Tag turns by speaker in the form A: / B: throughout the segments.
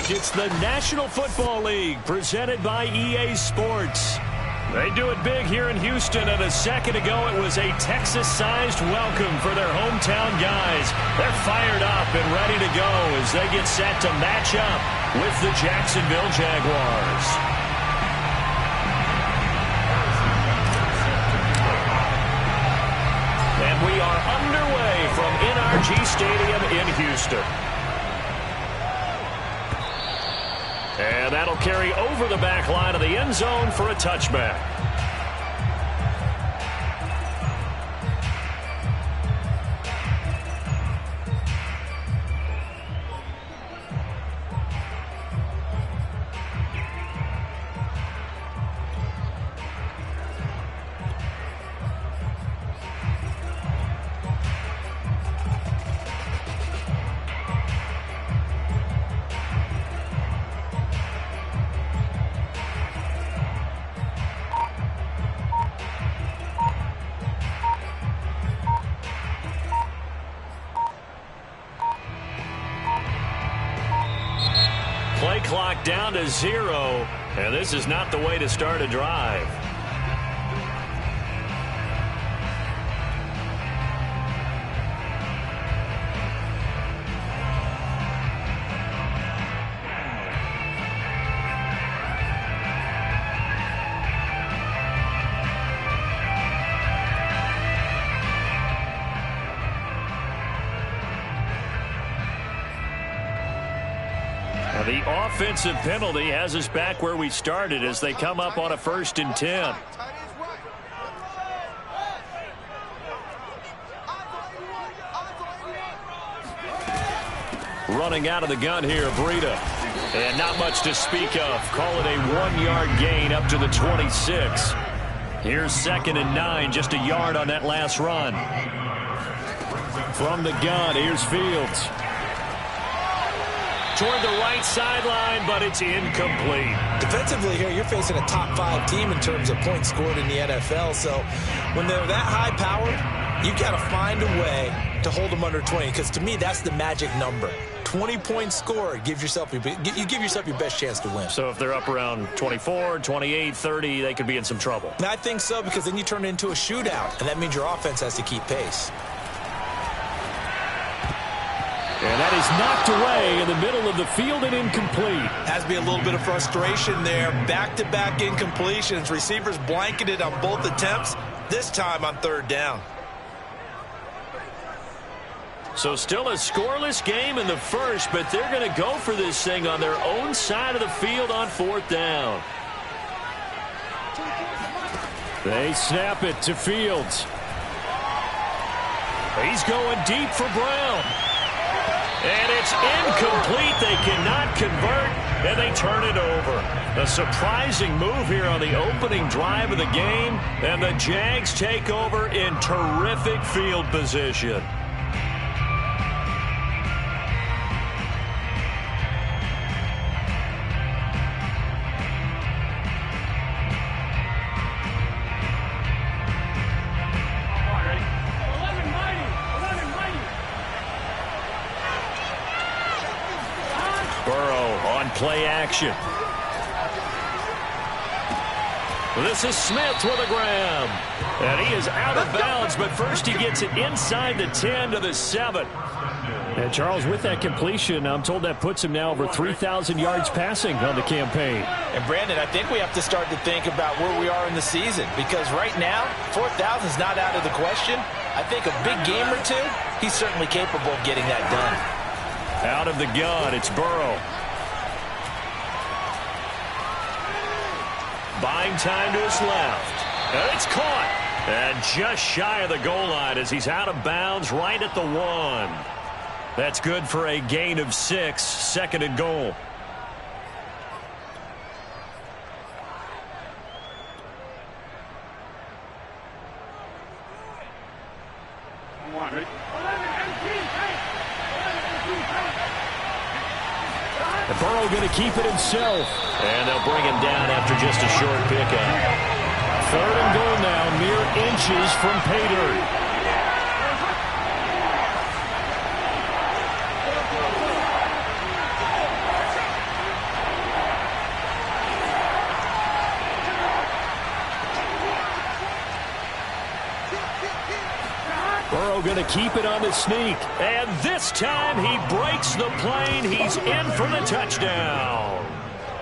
A: It's the National Football League presented by EA Sports. They do it big here in Houston, and a second ago it was a Texas-sized welcome for their hometown guys. They're fired up and ready to go as they get set to match up with the Jacksonville Jaguars. And we are underway from NRG Stadium in Houston. And that'll carry over the back line of the end zone for a touchback. Play clock down to 0, and this is not the way to start a drive. The offensive penalty has us back where we started as they come up on a 1st and 10. Running out of the gun here, Breida. And not much to speak of. Call it a 1-yard gain up to the 26. Here's 2nd and 9, just a yard on that last run. From the gun, here's Fields. Toward the right sideline, but it's incomplete.
B: Defensively here, you're facing a top 5 team in terms of points scored in the NFL. So when they're that high-powered, you've got to find a way to hold them under 20. Because to me, that's the magic number. 20 points scored, you give yourself your best chance to win.
A: So if they're up around 24, 28, 30, they could be in some trouble.
B: And I think so, because then you turn it into a shootout, and that means your offense has to keep pace.
A: And that is knocked away in the middle of the field and incomplete.
B: Has to be a little bit of frustration there. Back-to-back incompletions. Receivers blanketed on both attempts, this time on 3rd down.
A: So still a scoreless game in the first, but they're going to go for this thing on their own side of the field on 4th down. They snap it to Fields. He's going deep for Brown. And it's incomplete. They cannot convert, and they turn it over. A surprising move here on the opening drive of the game, and the Jags take over in terrific field position. Play action. This is Smith with a grab. And he is out of bounds, but first he gets it inside the 10 to the 7. And Charles, with that completion, I'm told that puts him now over 3,000 yards passing on the campaign.
B: And Brandon, I think we have to start to think about where we are in the season, because right now, 4,000 is not out of the question. I think a big game or two, he's certainly capable of getting that done.
A: Out of the gun, it's Burrow. Buying time to his left. And it's caught. And just shy of the goal line as he's out of bounds right at the 1. That's good for a gain of 6, 2nd and goal. And Burrow going to keep it himself. And they'll bring him down after just a short pickup. 3rd and goal now, mere inches from pay dirt. Burrow going to keep it on the sneak. And this time he breaks the plane. He's in for the touchdown.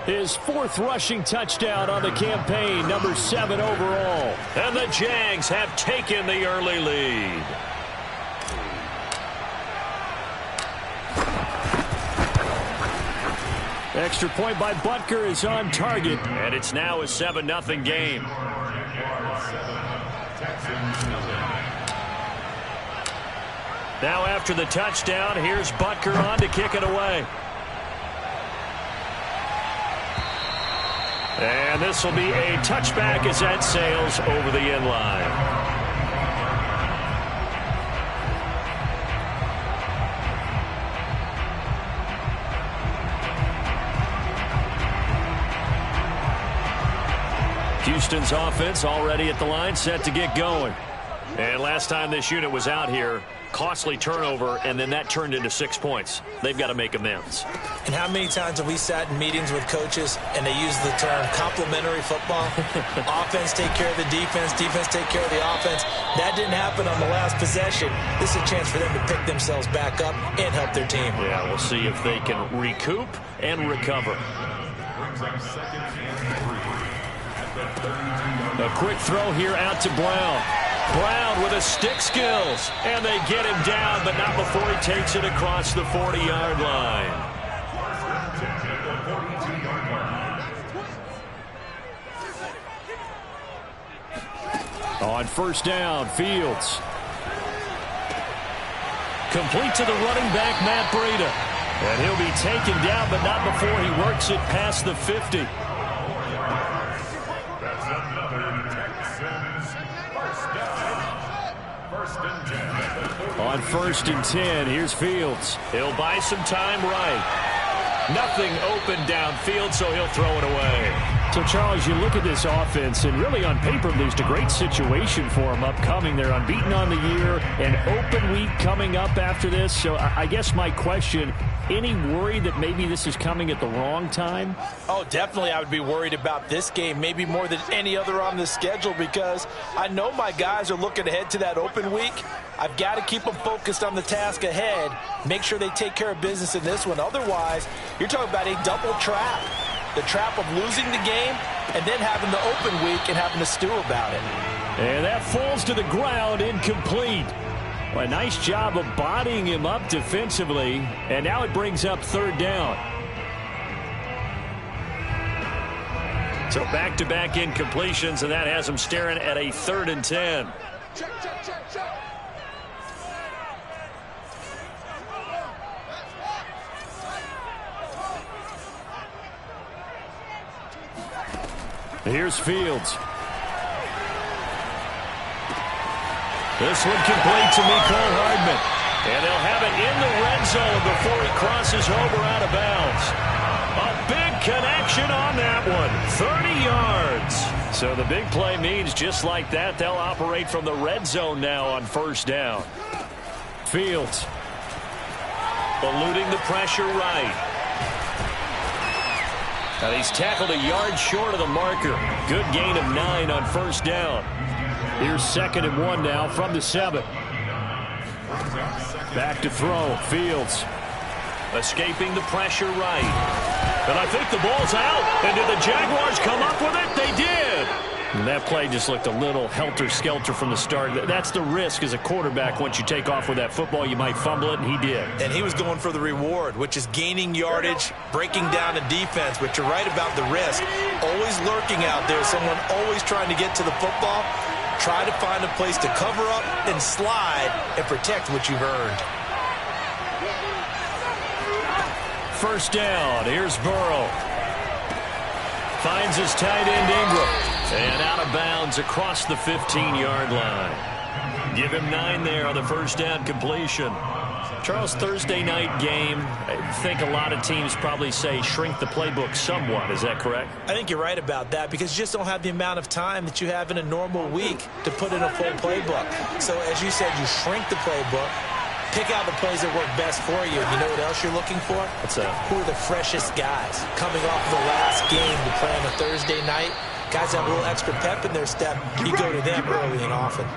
A: His 4th rushing touchdown on the campaign, number 7 overall. And the Jags have taken the early lead. Extra point by Butker is on target. And it's now a 7-0 game. Now after the touchdown, here's Butker on to kick it away. And this will be a touchback as that sails over the end line. Houston's offense already at the line, set to get going. And last time this unit was out here, costly turnover, and then that turned into 6 points. They've got to make amends.
B: And how many times have we sat in meetings with coaches and they use the term complementary football? Offense take care of the defense, defense take care of the offense. That didn't happen on the last possession. This is a chance for them to pick themselves back up and help their team.
A: Yeah, we'll see if they can recoup and recover. A quick throw here out to Brown. Brown with his stick skills. And they get him down, but not before he takes it across the 40-yard line. On first down, Fields. Complete to the running back, Matt Breida. And he'll be taken down, but not before he works it past the 50. On 1st and 10, here's Fields. He'll buy some time right. Nothing open downfield, so he'll throw it away. So, Charles, you look at this offense, and really on paper, there's a great situation for them upcoming. They're unbeaten on the year, an open week coming up after this. So I guess my question, any worry that maybe this is coming at the wrong time?
B: Oh, definitely I would be worried about this game, maybe more than any other on the schedule, because I know my guys are looking ahead to that open week. I've got to keep them focused on the task ahead, make sure they take care of business in this one. Otherwise, you're talking about a double trap. The trap of losing the game and then having the open week and having to stew about it.
A: And that falls to the ground, incomplete. Well, a nice job of bodying him up defensively, and now it brings up 3rd down. So back-to-back incompletions, and that has him staring at a 3rd and 10.
C: Check.
A: Here's Fields. This one complete to Mecole Hardman. And they'll have it in the red zone before he crosses over out of bounds. A big connection on that one. 30 yards. So the big play means just like that, they'll operate from the red zone now on 1st down. Fields. Eluding the pressure right. And he's tackled a yard short of the marker. Good gain of 9 on 1st down. Here's 2nd and 1 now from the 7. Back to throw. Fields. Escaping the pressure right. And I think the ball's out. And did the Jaguars come up with it? They did. And that play just looked a little helter-skelter from the start. That's the risk as a quarterback. Once you take off with that football, you might fumble it, and he did.
B: And he was going for the reward, which is gaining yardage, breaking down a defense. But you're right about the risk. Always lurking out there, someone always trying to get to the football. Try to find a place to cover up and slide and protect what you've earned.
A: 1st down. Here's Burrow. Finds his tight end Ingram. And out of bounds across the 15-yard line. Give him 9 there on the 1st down completion. Charles, Thursday night game, I think a lot of teams probably say shrink the playbook somewhat. Is that correct?
B: I think you're right about that because you just don't have the amount of time that you have in a normal week to put in a full playbook. So as you said, you shrink the playbook, pick out the plays that work best for you. You know what else you're looking for?
A: What's that?
B: Who are the freshest guys coming off the last game to play on a Thursday night? Guys have a little extra pep in their step. You go to them early and often.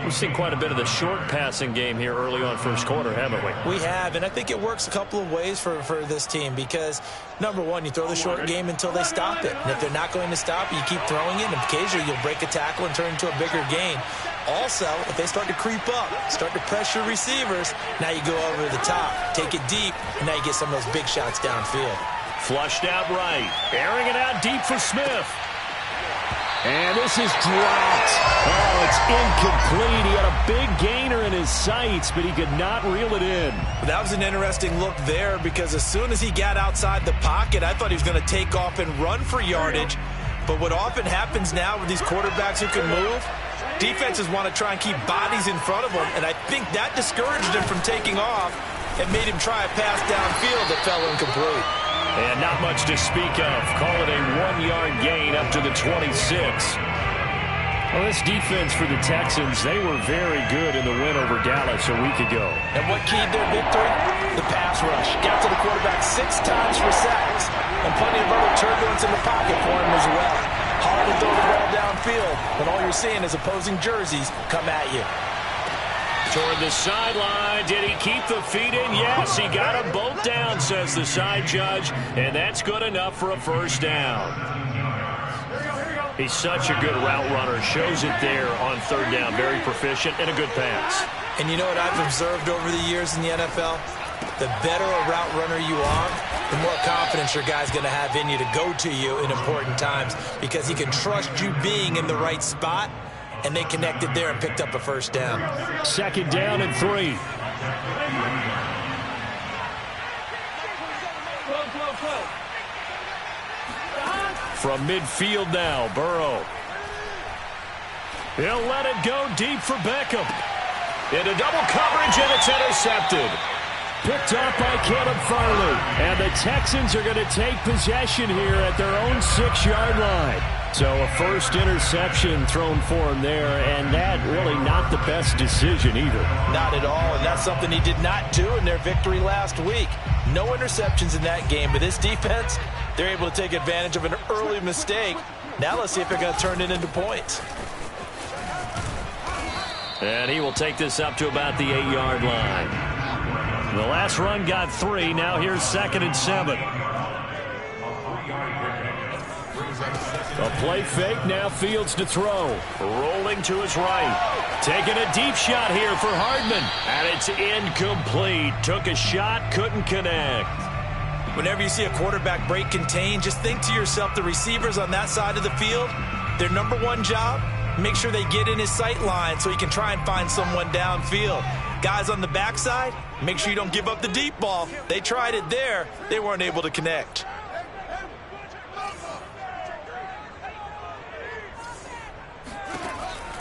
A: We've seen quite a bit of the short passing game here early on first quarter, haven't we?
B: We have, and I think it works a couple of ways for this team because, number one, you throw the short game until they stop it. And if they're not going to stop, you keep throwing it, and occasionally you'll break a tackle and turn into a bigger gain. Also, if they start to creep up, start to pressure receivers, now you go over the top, take it deep, and now you get some of those big shots downfield.
A: Flushed out right, airing it out deep for Smith. And this is dropped. Oh, it's incomplete. He had a big gainer in his sights, but he could not reel it in.
B: That was an interesting look there because as soon as he got outside the pocket, I thought he was going to take off and run for yardage. But what often happens now with these quarterbacks who can move, defenses want to try and keep bodies in front of them, and I think that discouraged him from taking off and made him try a pass downfield that fell incomplete.
A: And not much to speak of. Call it a 1-yard gain up to the 26. Well, this defense for the Texans, they were very good in the win over Dallas a week ago.
B: And what keyed their victory? The pass rush. Got to the quarterback 6 times for sacks, and plenty of other turbulence in the pocket for him as well. Hard to throw the ball downfield when all you're seeing is opposing jerseys come at you.
A: Toward the sideline. Did he keep the feet in? Yes, he got them both down, says the side judge, and that's good enough for a first down. He's such a good route runner. Shows it there on third down. Very proficient and a good pass.
B: And you know what I've observed over the years in the NFL? The better a route runner you are, the more confidence your guy's going to have in you to go to you in important times because he can trust you being in the right spot. And they connected there and picked up a first down.
A: Second down and 3. From midfield now, Burrow. He'll let it go deep for Beckham. Into double coverage, and it's intercepted. Picked up by Caleb Farley. And the Texans are going to take possession here at their own 6-yard line. So a first interception thrown for him there, and that really not the best decision either.
B: Not at all, and that's something he did not do in their victory last week. No interceptions in that game, but this defense, they're able to take advantage of an early mistake. Now let's see if they're going to turn it into points.
A: And he will take this up to about the 8-yard line. The last run got 3. Now here's 2nd and 7. A play fake, now Fields to throw. Rolling to his right. Taking a deep shot here for Hardman. And it's incomplete. Took a shot, couldn't connect.
B: Whenever you see a quarterback break contain, just think to yourself, the receivers on that side of the field, their number one job, make sure they get in his sight line so he can try and find someone downfield. Guys on the backside, make sure you don't give up the deep ball. They tried it there. They weren't able to connect.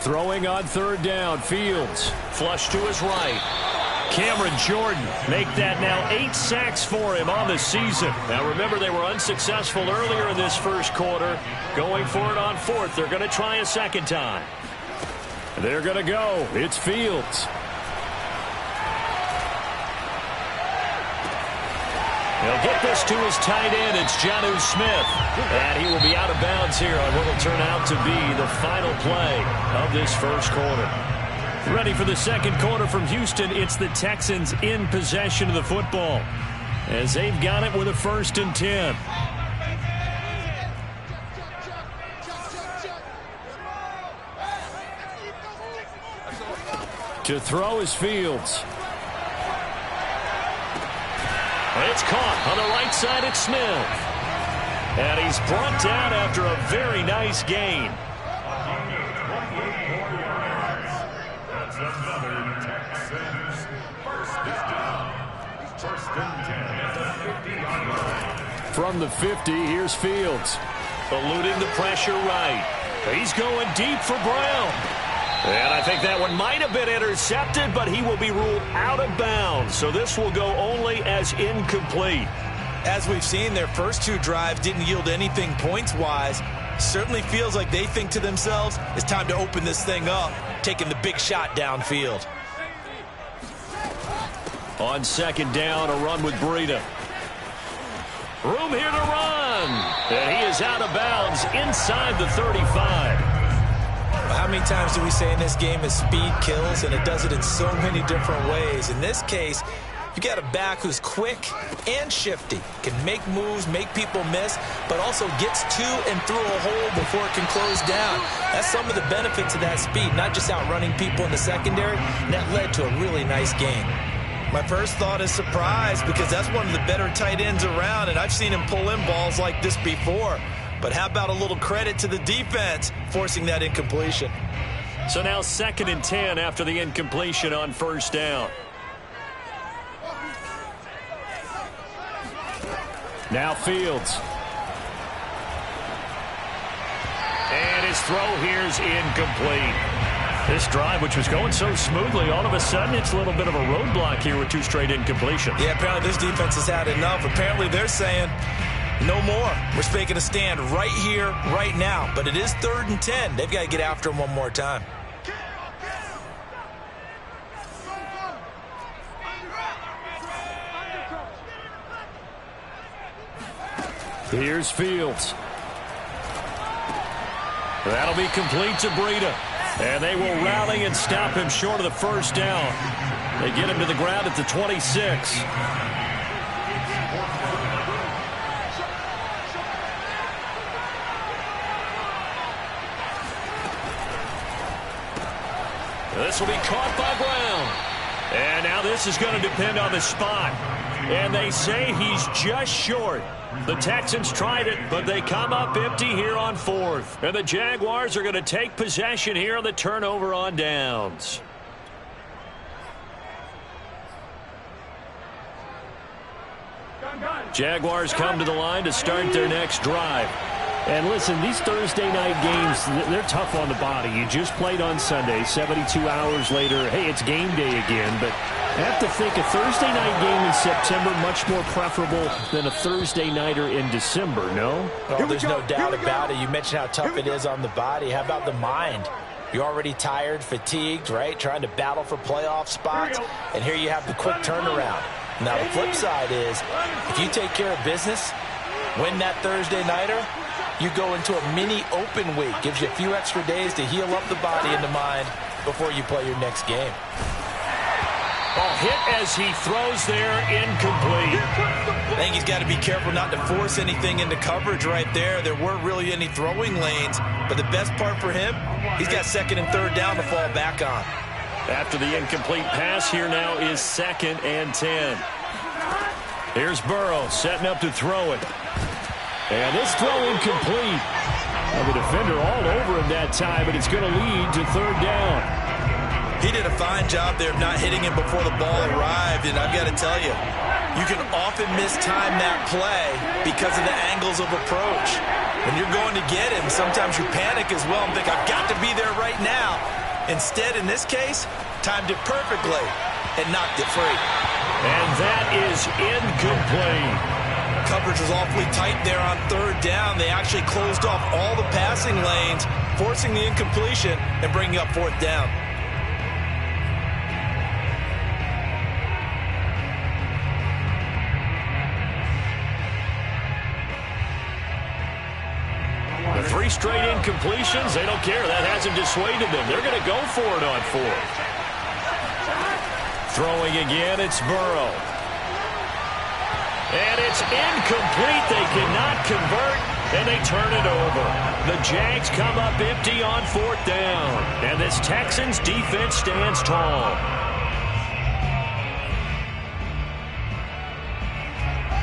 A: Throwing on third down, Fields. Flush to his right. Cameron Jordan make that now 8 sacks for him on the season. Now remember, they were unsuccessful earlier in this first quarter. Going for it on 4th. They're going to try a second time. They're going to go. It's Fields. He'll get this to his tight end. It's Jonnu Smith. And he will be out of bounds here on what will turn out to be the final play of this first quarter. Ready for the second quarter from Houston. It's the Texans in possession of the football as they've got it with a 1st and 10. To throw is Fields. It's caught on the right side. It's Smith. And he's brought down after a very nice gain. From the 50, here's Fields. Eluding the pressure right. He's going deep for Brown. And I think that one might have been intercepted, but he will be ruled out of bounds. So this will go only as incomplete.
B: As we've seen, their first 2 drives didn't yield anything points-wise. Certainly feels like they think to themselves, it's time to open this thing up, taking the big shot downfield.
A: On second down, a run with Breida. Room here to run. And he is out of bounds inside the 35.
B: How many times do we say in this game that speed kills, and it does it in so many different ways. In this case, you got a back who's quick and shifty, can make moves, make people miss, but also gets to and through a hole before it can close down. That's some of the benefits of that speed, not just outrunning people in the secondary, and that led to a really nice game. My first thought is surprise, because that's one of the better tight ends around, and I've seen him pull in balls like this before. But how about a little credit to the defense forcing that incompletion?
A: So now 2nd and 10 after the incompletion on first down. Now Fields. And his throw here is incomplete. This drive, which was going so smoothly, all of a sudden it's a little bit of a roadblock here with 2 straight incompletions.
B: Yeah, apparently this defense has had enough. Apparently they're saying no more. We're making a stand right here, right now. But it is 3rd and 10. They've got to get after him one more time.
A: Here's Fields. That'll be complete to Breida. And they will rally and stop him short of the first down. They get him to the ground at the 26. This will be caught by Brown. And now this is going to depend on the spot. And they say he's just short. The Texans tried it, but they come up empty here on 4th. And the Jaguars are going to take possession here on the turnover on downs. Jaguars come to the line to start their next drive.
C: And listen, these Thursday night games, they're tough on the body. You just played on Sunday, 72 hours later, hey, it's game day again. But I have to think a Thursday night game in September much more preferable than a Thursday nighter in December, no?
B: Oh, there's no doubt about it. You mentioned how tough it is on the body. How about the mind? You're already tired, fatigued, right? Trying to battle for playoff spots. And here you have the quick turnaround. Now, the flip side is, if you take care of business, win that Thursday nighter, you go into a mini open week. Gives you a few extra days to heal up the body and the mind before you play your next game.
A: Oh, hit as he throws there, incomplete.
B: I think he's got to be careful not to force anything into coverage right there. There weren't really any throwing lanes, but the best part for him, he's got 2nd and 3rd down to fall back on.
A: After the incomplete pass, here now is 2nd and 10. Here's Burrow setting up to throw it. And this throw incomplete. Well, the defender all over him that time, but it's going to lead to 3rd down.
B: He did a fine job there of not hitting him before the ball arrived, and I've got to tell you, you can often mistime that play because of the angles of approach. When you're going to get him, sometimes you panic as well and think, I've got to be there right now. Instead, in this case, timed it perfectly and knocked it free.
A: And that is incomplete.
B: Coverage was awfully tight there on 3rd down. They actually closed off all the passing lanes, forcing the incompletion and bringing up 4th down.
A: The 3 straight incompletions, they don't care. That hasn't dissuaded them. They're going to go for it on 4th. Throwing again, it's Burrow. And it's incomplete. They cannot convert, and they turn it over. The Jags come up empty on 4th down. And this Texans defense stands tall.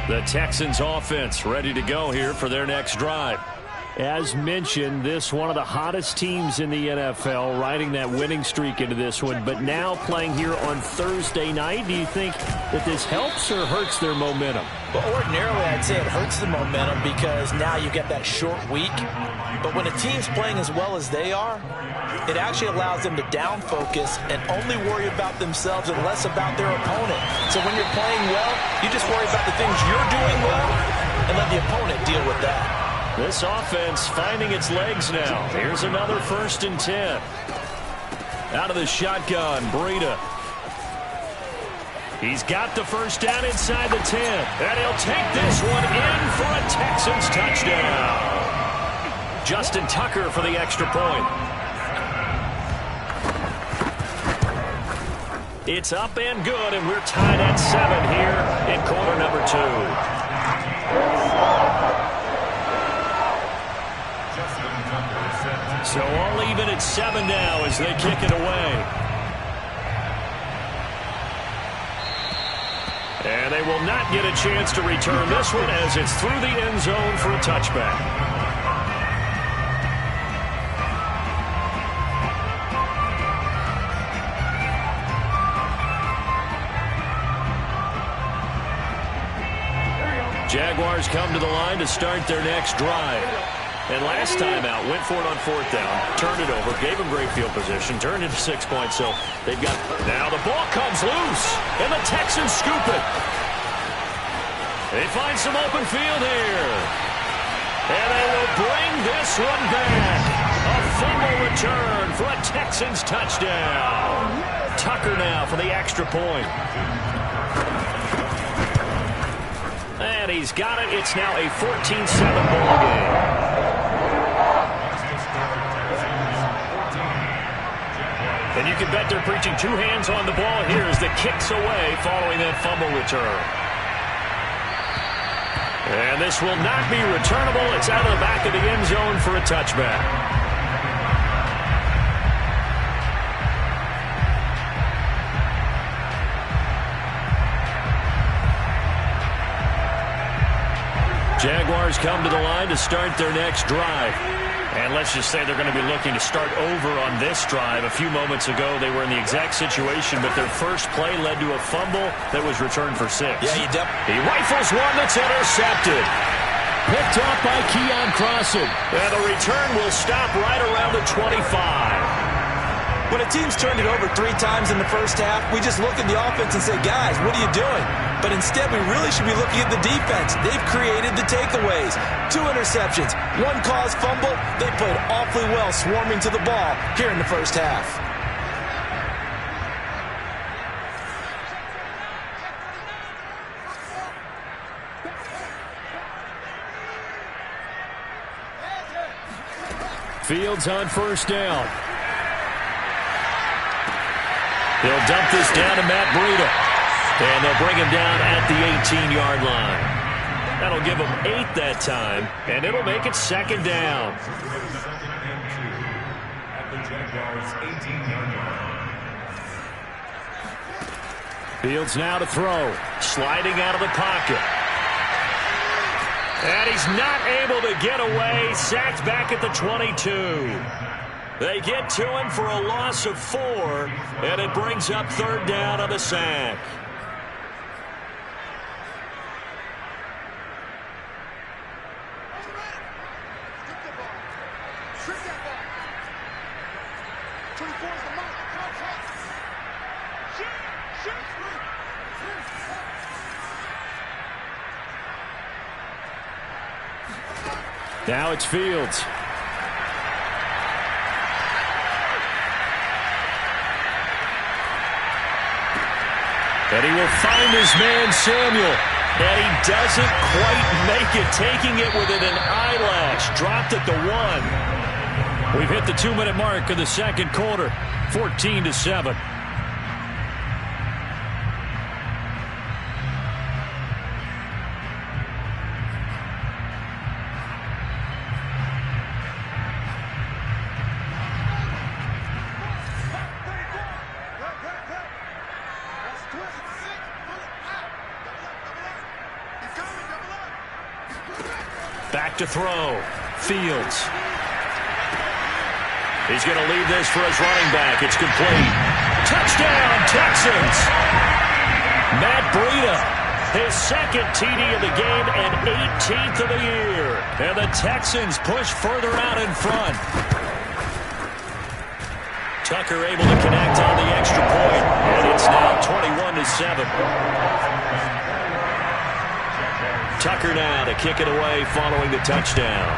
A: The Texans offense ready to go here for their next drive.
C: As mentioned, this one of the hottest teams in the NFL, riding that winning streak into this one, but now playing here on Thursday night. Do you think that this helps or hurts their momentum?
B: Well, ordinarily, I'd say it hurts the momentum because now you get that short week. But when a team's playing as well as they are, it actually allows them to down focus and only worry about themselves and less about their opponent. So when you're playing well, you just worry about the things you're doing well and let the opponent deal with that.
A: This offense finding its legs now. Here's another 1st and 10. Out of the shotgun, Breida. He's got the first down inside the 10. And he'll take this one in for a Texans touchdown. Justin Tucker for the extra point. It's up and good, and we're tied at 7 here in quarter number 2. So all even at 7 now as they kick it away. And they will not get a chance to return this one as it's through the end zone for a touchback. Jaguars come to the line to start their next drive. And last time out, went for it on 4th down, turned it over, gave them great field position, turned it to 6 points. So they've got... Now the ball comes loose, and the Texans scoop it. They find some open field here. And they will bring this one back. A fumble return for a Texans touchdown. Tucker now for the extra point. And he's got it. It's now a 14-7 ball game. And you can bet they're preaching 2 hands on the ball here as the kicks away following that fumble return. And this will not be returnable. It's out of the back of the end zone for a touchback. Jaguars come to the line to start their next drive. And let's just say they're going to be looking to start over on this drive. A few moments ago, they were in the exact situation, but their first play led to a fumble that was returned for 6.
B: Yeah,
A: he rifles one that's intercepted.
C: Picked off by Keon Crossen.
A: And the return will stop right around the 25.
B: When a team's turned it over 3 times in the first half, we just look at the offense and say, guys, what are you doing? But instead, we really should be looking at the defense. They've created the takeaways. 2 interceptions, 1 caused fumble. They played awfully well swarming to the ball here in the first half.
C: Fields on 1st down.
A: They'll dump this down to Matt Breida. And they'll bring him down at the 18-yard line. That'll give him 8 that time, and it'll make it 2nd down.
C: Fields now to throw.
A: Sliding out of the pocket. And he's not able to get away. Sacked back at the 22. They get to him for a loss of 4, and it brings up 3rd down on the sack.
C: Now it's Fields.
A: And he will find his man Samuel. And he doesn't quite make it, taking it within an eyelash. Dropped at the 1.
C: We've hit the 2-minute mark of the 2nd quarter. 14-7.
A: Back to throw. Fields. He's going to leave this for his running back. It's complete. Touchdown, Texans. Matt Breida, his 2nd TD of the game and 18th of the year. And the Texans push further out in front. Tucker able to connect on the extra point. And it's now 21-7. Tucker now to kick it away following the touchdown.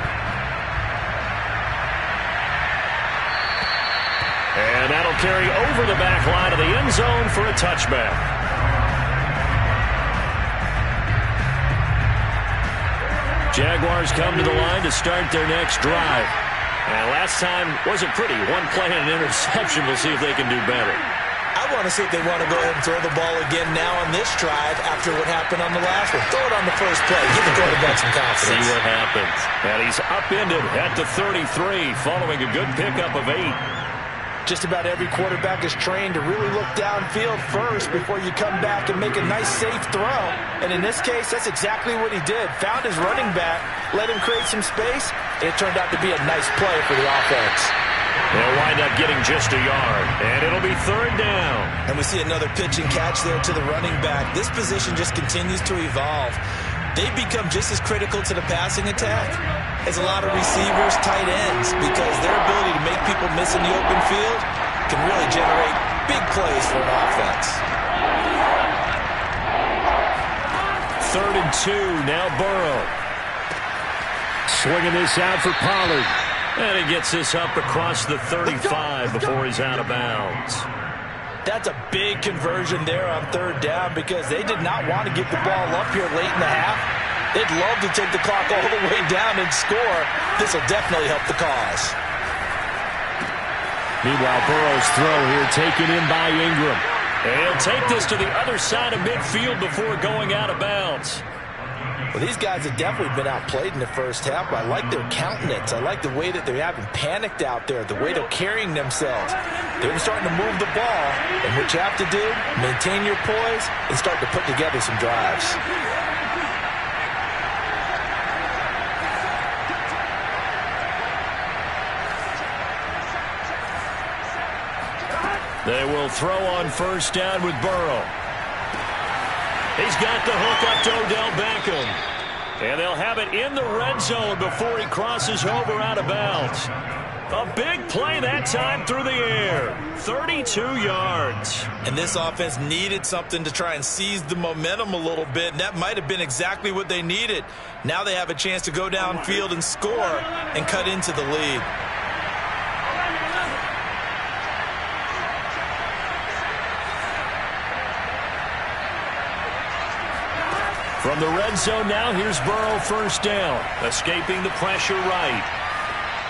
A: And that'll carry over the back line of the end zone for a touchback. Jaguars come to the line to start their next drive. And last time wasn't pretty. 1 play and an interception. We'll see if they can do better.
B: I want to see if they want to go ahead and throw the ball again now on this drive after what happened on the last one. Throw it on the first play. Give the quarterback some confidence.
A: See what happens. And he's upended at the 33 following a good pickup of 8.
B: Just about every quarterback is trained to really look downfield first before you come back and make a nice, safe throw. And in this case, that's exactly what he did. Found his running back, let him create some space, and it turned out to be a nice play for the offense.
A: They'll wind up getting just a yard, and it'll be 3rd down.
B: And we see another pitch and catch there to the running back. This position just continues to evolve. They've become just as critical to the passing attack as a lot of receivers, tight ends, because their ability to make people miss in the open field can really generate big plays for an offense.
A: 3rd and 2, now Burrow.
C: Swinging this out for Pollard.
A: And he gets this up across the 35 before he's out of bounds.
B: That's a big conversion there on 3rd down because they did not want to give the ball up here late in the half. They'd love to take the clock all the way down and score. This will definitely help the cause.
C: Meanwhile, Burrow's throw here taken in by Ingram.
A: And he'll take this to the other side of midfield before going out of bounds.
B: Well, these guys have definitely been outplayed in the first half, but I like their countenance. I like the way that they haven't panicked out there, the way they're carrying themselves. They're starting to move the ball, and what you have to do, maintain your poise and start to put together some drives.
A: They will throw on 1st down with Burrow. He's got the hook up to Odell Beckham. And they'll have it in the red zone before he crosses over out of bounds. A big play that time through the air. 32 yards.
B: And this offense needed something to try and seize the momentum a little bit, and that might have been exactly what they needed. Now they have a chance to go downfield and score and cut into the lead.
A: From the red zone now, here's Burrow 1st down. Escaping the pressure right.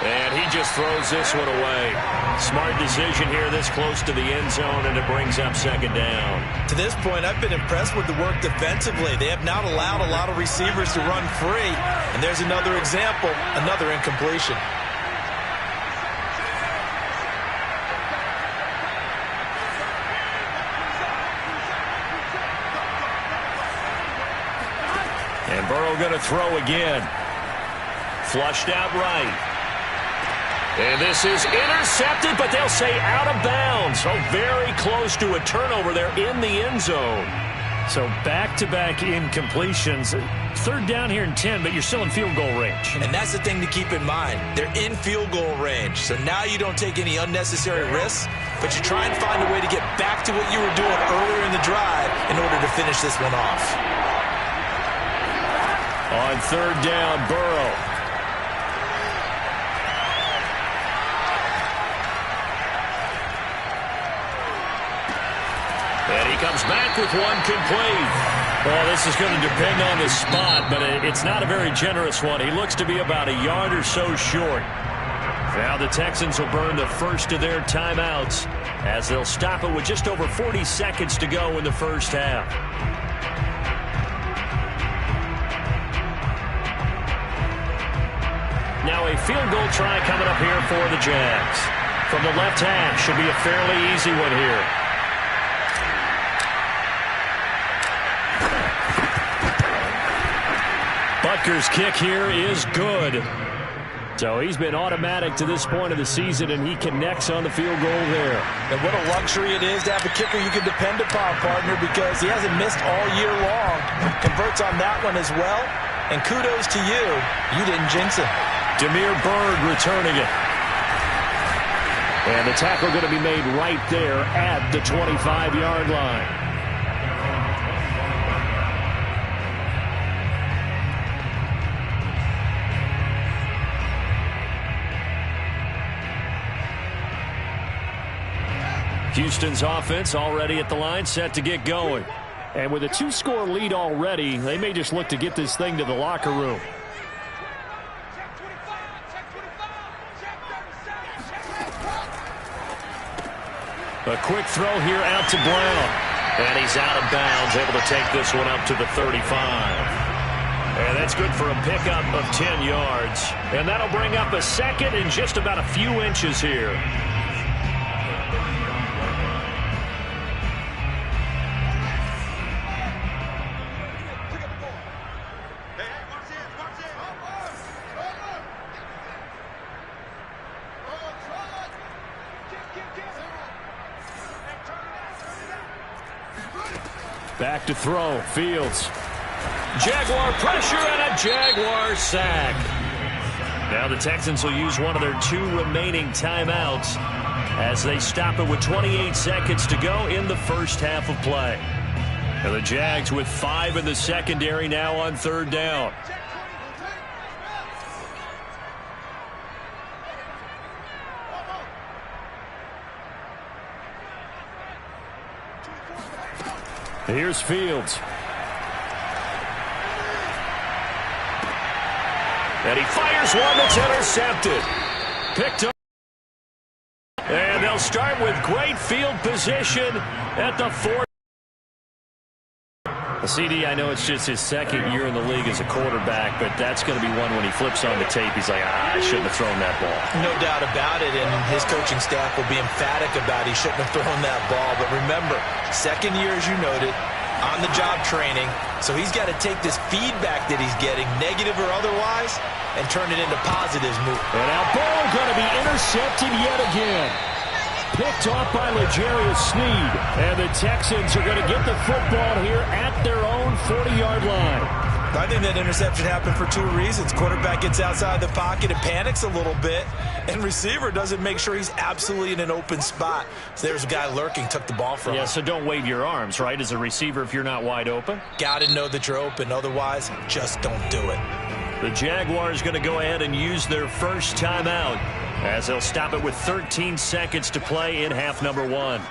A: And he just throws this one away. Smart decision here this close to the end zone, and it brings up 2nd down.
B: To this point, I've been impressed with the work defensively. They have not allowed a lot of receivers to run free. And there's another example, another incompletion.
A: And Burrow going to throw again. Flushed out right. And this is intercepted, but they'll say out of bounds. So very close to a turnover there in the end zone.
C: So back-to-back incompletions. 3rd down here in 10, but you're still in field goal range.
B: And that's the thing to keep in mind. They're in field goal range. So now you don't take any unnecessary risks, but you try and find a way to get back to what you were doing earlier in the drive in order to finish this one off.
A: On 3rd down, Burrow. And he comes back with one complete. Well, this is going to depend on the spot, but it's not a very generous one. He looks to be about a yard or so short. Now the Texans will burn the first of their timeouts as they'll stop it with just over 40 seconds to go in the first half. Now a field goal try coming up here for the Jags. From the left half, should be a fairly easy one here. Butker's kick here is good. So he's been automatic to this point of the season, and he connects on the field goal there.
B: And what a luxury it is to have a kicker you can depend upon, partner, because he hasn't missed all year long. Converts on that one as well. And kudos to you. You didn't jinx him.
A: Damiere Byrd returning it. And the tackle going to be made right there at the 25-yard line. Houston's offense already at the line, set to get going.
C: And with a 2-score lead already, they may just look to get this thing to the locker room.
A: A quick throw here out to Brown. And he's out of bounds, able to take this one up to the 35. And that's good for a pickup of 10 yards. And that'll bring up a second and just about a few inches here. Back to throw. Fields. Jaguar pressure and a Jaguar sack. Now the Texans will use one of their 2 remaining timeouts as they stop it with 28 seconds to go in the first half of play. And the Jags with 5 in the secondary now on 3rd down. Here's Fields. And he fires one that's intercepted. Picked up. And they'll start with great field position at the 4. CD, I know it's just his 2nd year in the league as a quarterback, but that's going to be one when he flips on the tape. He's like, I shouldn't have thrown that ball.
B: No doubt about it, and his coaching staff will be emphatic about he shouldn't have thrown that ball. But remember, 2nd year, as you noted, on-the-job training, so he's got to take this feedback that he's getting, negative or otherwise, and turn it into positives.
C: And now ball going to be intercepted yet again. Picked off by L'Jarius Sneed. And the Texans are going to get the football here at their own 40-yard line.
B: I think that interception happened for 2 reasons. Quarterback gets outside the pocket and panics a little bit, and receiver doesn't make sure he's absolutely in an open spot. So there's a guy lurking, took the ball from him.
A: Yeah, so don't wave your arms, right, as a receiver if you're not wide open.
B: Got to know that you're open. Otherwise, just don't do it.
A: The Jaguars going to go ahead and use their first timeout as they'll stop it with 13 seconds to play in half number 1.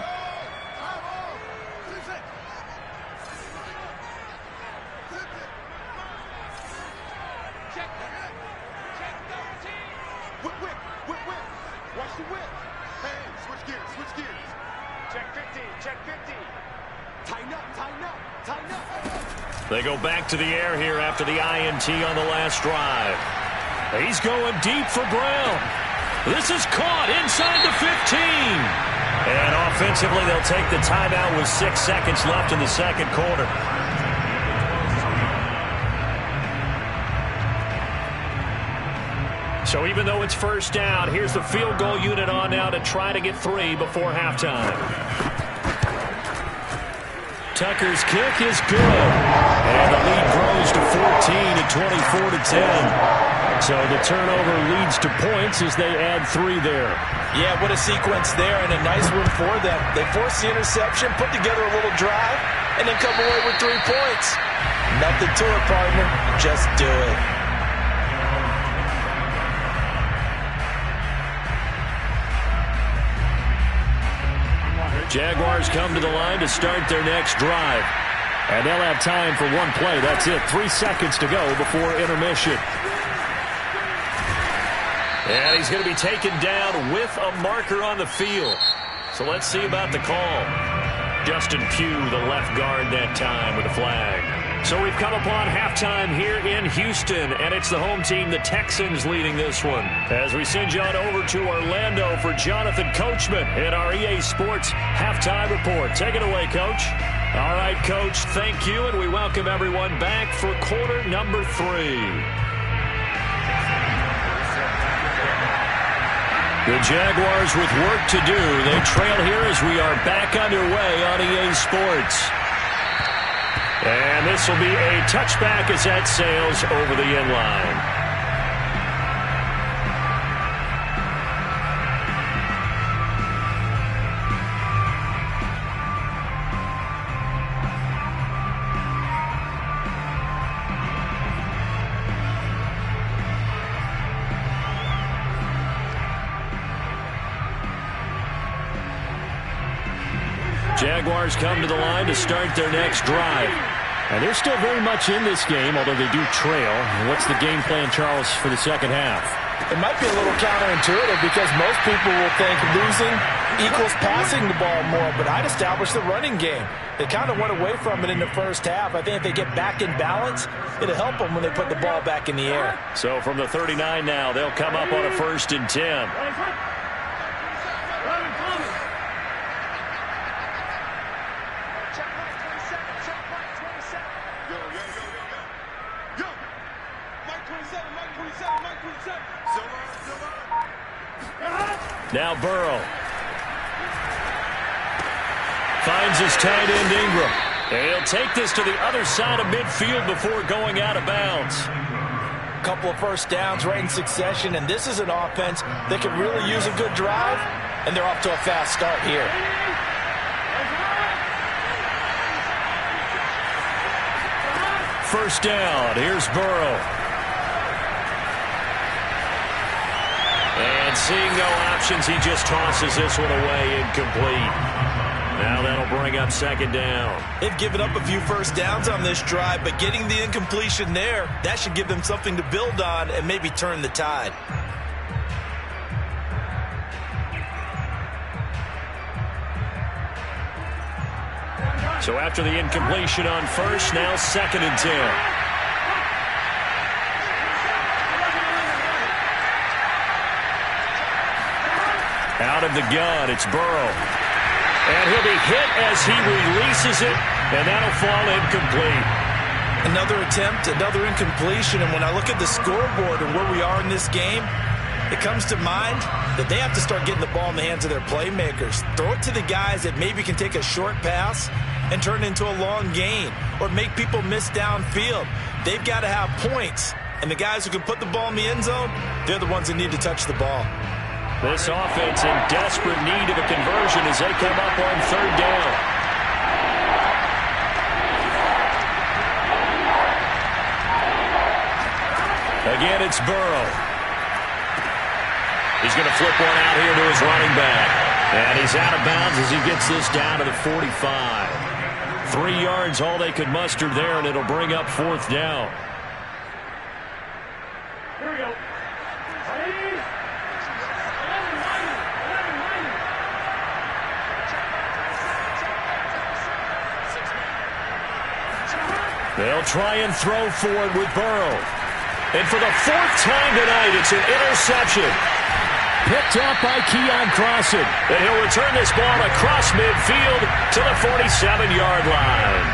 A: They go back to the air here after the INT on the last drive. He's going deep for Brown. This is caught inside the 15. And offensively, they'll take the timeout with 6 seconds left in the second quarter. So even though it's first down, here's the field goal unit on now to try to get 3 before halftime. Tucker's kick is good. And the lead grows to 14 at 24-10. So the turnover leads to points as they add 3 there.
B: Yeah, what a sequence there, and a nice one for them. They force the interception, put together a little drive, and then come away with 3 points. Nothing to it, partner. Just do it.
A: Jaguars come to the line to start their next drive. And they'll have time for 1 play. That's it. 3 seconds to go before intermission. And he's going to be taken down with a marker on the field. So let's see about the call. Justin Pugh, the left guard that time with a flag. So we've come upon halftime here in Houston, and it's the home team, the Texans, leading this one. As we send you on over to Orlando for Jonathan Coachman in our EA Sports Halftime Report. Take it away, Coach. All right, Coach, thank you, and we welcome everyone back for quarter number 3. The Jaguars with work to do. They trail here as we are back underway on EA Sports. And this will be a touchback as that sails over the end line. Jaguars come to the line to start their next drive.
C: And they're still very much in this game, although they do trail. What's the game plan, Charles, for the second half?
B: It might be a little counterintuitive because most people will think losing equals passing the ball more, but I'd establish the running game. They kind of went away from it in the first half. I think if they get back in balance, it'll help them when they put the ball back in the air.
A: So from the 39 now, they'll come up on a 1st and 10. Now Burrow finds his tight end Ingram. And he'll take this to the other side of midfield before going out of bounds.
B: A couple of first downs right in succession, and this is an offense that can really use a good drive, and they're off to a fast start here.
A: First down, here's Burrow. And seeing no options, he just tosses this one away, incomplete. Now that'll bring up 2nd down.
B: They've given up a few first downs on this drive, but getting the incompletion there, that should give them something to build on and maybe turn the tide.
A: So after the incompletion on first, now 2nd and 10. Out of the gun, it's Burrow. And he'll be hit as he releases it, and that'll fall incomplete.
B: Another attempt, another incompletion, and when I look at the scoreboard and where we are in this game, it comes to mind that they have to start getting the ball in the hands of their playmakers. Throw it to the guys that maybe can take a short pass and turn it into a long gain or make people miss downfield. They've got to have points, and the guys who can put the ball in the end zone, they're the ones that need to touch the ball.
A: This offense in desperate need of a conversion as they come up on 3rd down. Again, it's Burrow. He's going to flip one out here to his running back. And he's out of bounds as he gets this down to the 45. 3 yards, all they could muster there, and it'll bring up 4th down.
D: Here we go.
A: They'll try and throw for it with Burrow. And for the 4th time tonight, it's an interception. Picked up by Keon Crossen. And he'll return this ball across midfield to the 47-yard line.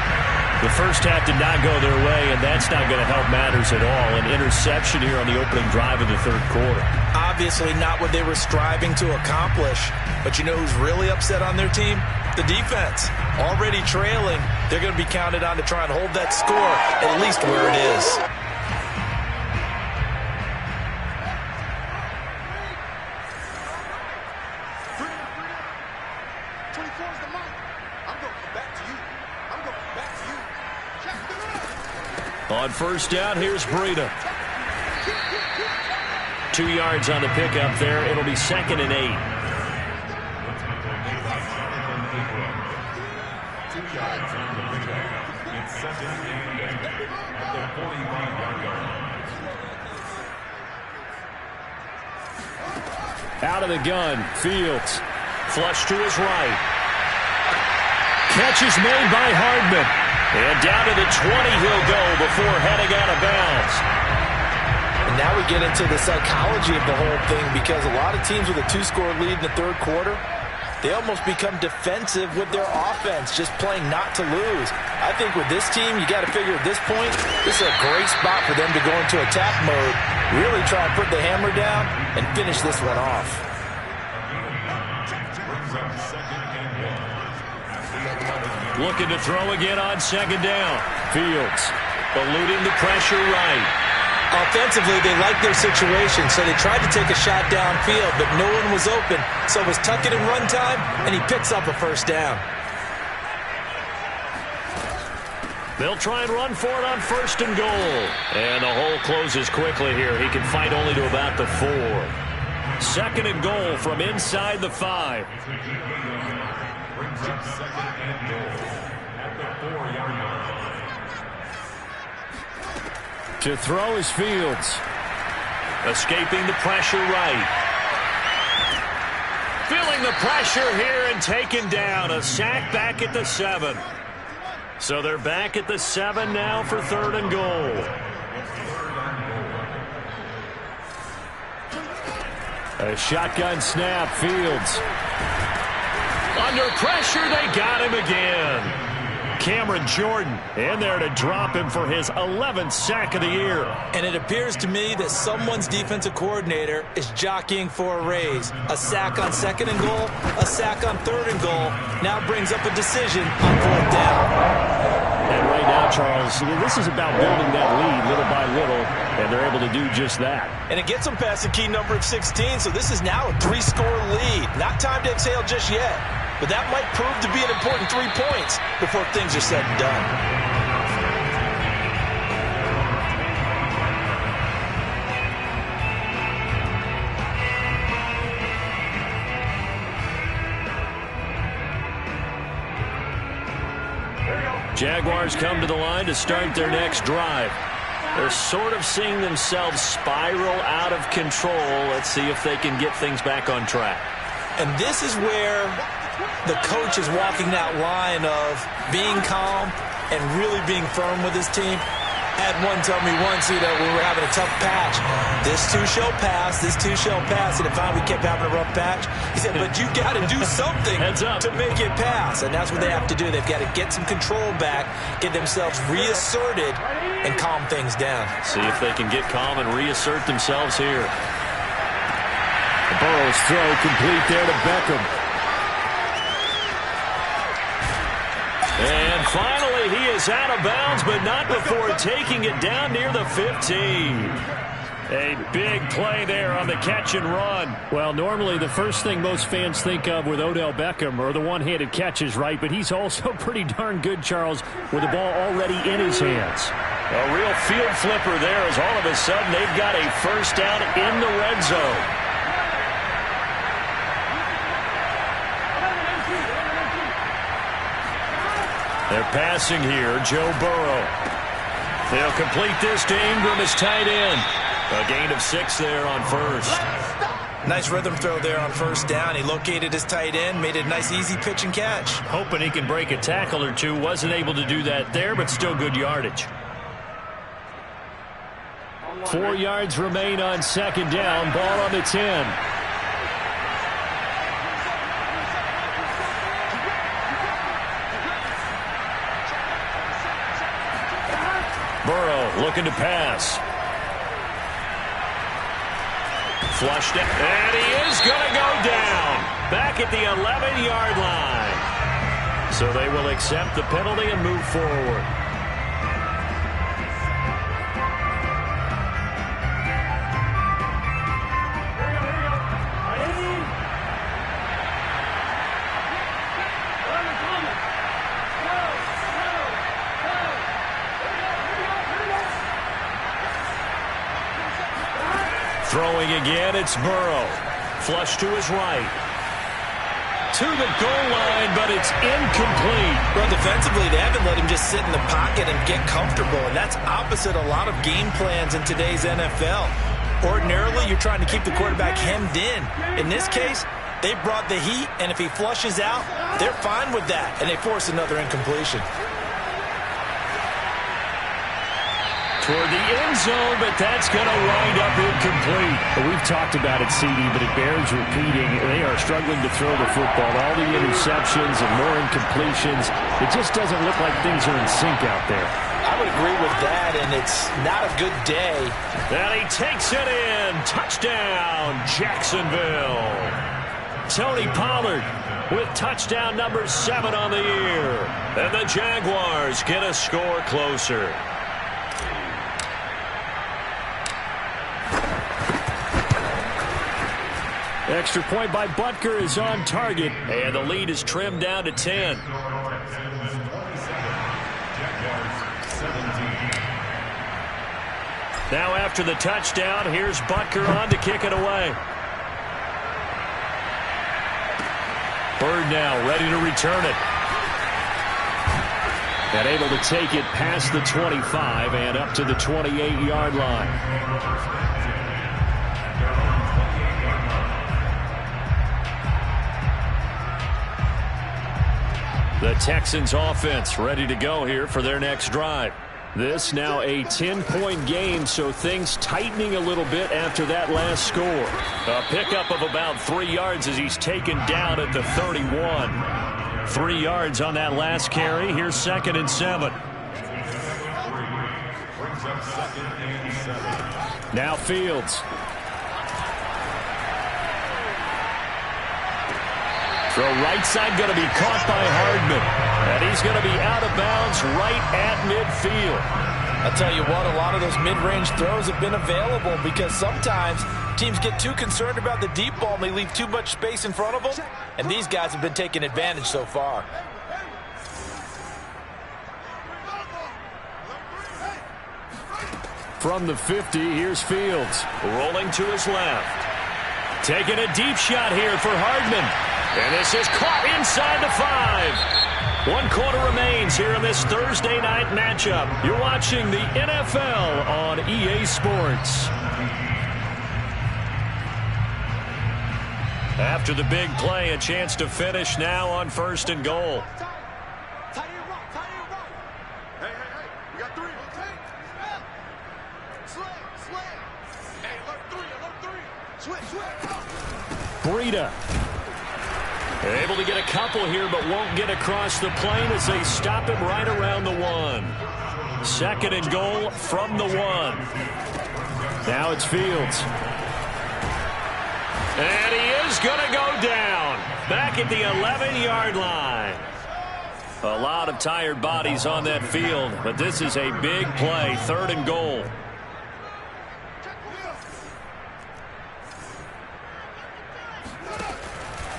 A: The first half did not go their way, and that's not going to help matters at all. An interception here on the opening drive of the 3rd quarter.
B: Obviously not what they were striving to accomplish. But you know who's really upset on their team? The defense. Already trailing, they're going to be counted on to try and hold that score at least where it is.
A: On 1st down, here's Breida. 2 yards on the pickup there. It'll be 2nd and 8. Out of the gun, Fields. Flush to his right. Catch is made by Hardman. And down to the 20 he'll go before heading out of bounds.
B: And now we get into the psychology of the whole thing, because a lot of teams with a 2-score lead in the 3rd quarter, they almost become defensive with their offense, just playing not to lose. I think with this team, you got to figure at this point, this is a great spot for them to go into attack mode, really try and put the hammer down and finish this one off.
A: Looking to throw again on 2nd down. Fields eluding the pressure right.
B: Offensively, they liked their situation, so they tried to take a shot downfield, but no one was open. So it was tuck it and run time, and he picks up a 1st down.
A: They'll try and run for it on 1st and goal. And the hole closes quickly here. He can fight only to about the 4. 2nd and goal from inside the 5.
C: To throw is Fields.
A: Escaping the pressure right. Feeling the pressure here and taken down. A sack back at the 7. So they're back at the 7 now for 3rd and goal.
C: A shotgun snap, Fields.
A: Under pressure, they got him again. Cameron Jordan in there to drop him for his 11th sack of the year.
B: And it appears to me that someone's defensive coordinator is jockeying for a raise. A sack on 2nd and goal, a sack on 3rd and goal. Now brings up a decision on 4th down.
C: And right now, Charles, this is about building that lead little by little, and they're able to do just that.
B: And it gets them past the key number of 16, so this is now a 3-score lead. Not time to exhale just yet, but that might prove to be an important 3 points before things are said and done.
A: Jaguars come to the line to start their next drive. They're sort of seeing themselves spiral out of control. Let's see if they can get things back on track.
B: And this is where the coach is walking that line of being calm and really being firm with his team. Had one tell me once, when we were having a tough patch, this too shall pass, this too shall pass. And finally we kept having a rough patch. He said, but you got to do something to make it pass. And that's what they have to do. They've got to get some control back, get themselves reasserted, and calm things down.
A: See if they can get calm and reassert themselves here.
C: Burrow's throw complete there to Beckham.
A: And finally, he is out of bounds, but not before taking it down near the 15. A big play there on the catch and run.
C: Well, normally the first thing most fans think of with Odell Beckham are the one-handed catches, right? But he's also pretty darn good, Charles, with the ball already in his hands.
A: A real field flipper there as all of a sudden they've got a first down in the red zone. They're passing here, Joe Burrow. They'll complete this to Ingram as tight end. A gain of 6 there on first.
B: Nice rhythm throw there on first down. He located his tight end, made it a nice easy pitch and catch.
A: Hoping he can break a tackle or two. Wasn't able to do that there, but still good yardage.
C: 4 yards remain on 2nd down. Ball on the 10.
A: Burrow looking to pass. Flushed it, and he is going to go down. Back at the 11-yard line. So they will accept the penalty and move forward. Throwing again, it's Burrow. Flush to his right. To the goal line, but it's incomplete.
B: Well, defensively, they haven't let him just sit in the pocket and get comfortable, and that's opposite a lot of game plans in today's NFL. Ordinarily, you're trying to keep the quarterback hemmed in. In this case, they brought the heat, and if he flushes out, they're fine with that, and they force another incompletion.
A: Toward the end zone, but that's going to wind up incomplete.
C: Well, we've talked about it, CD, but it bears repeating. They are struggling to throw the football. All the interceptions and more incompletions. It just doesn't look like things are in sync out there.
B: I would agree with that, and it's not a good day.
A: And he takes it in. Touchdown, Jacksonville. Tony Pollard with touchdown number 7 on the year. And the Jaguars get a score closer.
C: Extra point by Butker is on target.
A: And the lead is trimmed down to 10. Now after the touchdown, here's Butker on to kick it away. Bird now ready to return it.
C: And able to take it past the 25 and up to the 28-yard line. The Texans offense ready to go here for their next drive. This now a 10-point game, so things tightening a little bit after that last score. A pickup of about 3 yards as he's taken down at the 31. 3 yards on that last carry. Here's 2nd and 7. Now Fields. Throw right side going to be caught by Hardman. And he's going to be out of bounds right at midfield.
B: I'll tell you what, a lot of those mid-range throws have been available because sometimes teams get too concerned about the deep ball and they leave too much space in front of them. And these guys have been taking advantage so far.
C: From the 50, here's Fields.
A: Rolling to his left. Taking a deep shot here for Hardman. And this is caught inside the 5. 1 quarter remains here in this Thursday night matchup. You're watching the NFL on EA Sports. After the big play, a chance to finish now on 1st and goal.
C: Breida.
A: Able to get a couple here, but won't get across the plane as they stop him right around the 1. 2nd and goal from the 1.
C: Now it's Fields.
A: And he is going to go down. Back at the 11-yard line. A lot of tired bodies on that field, but this is a big play. 3rd and goal.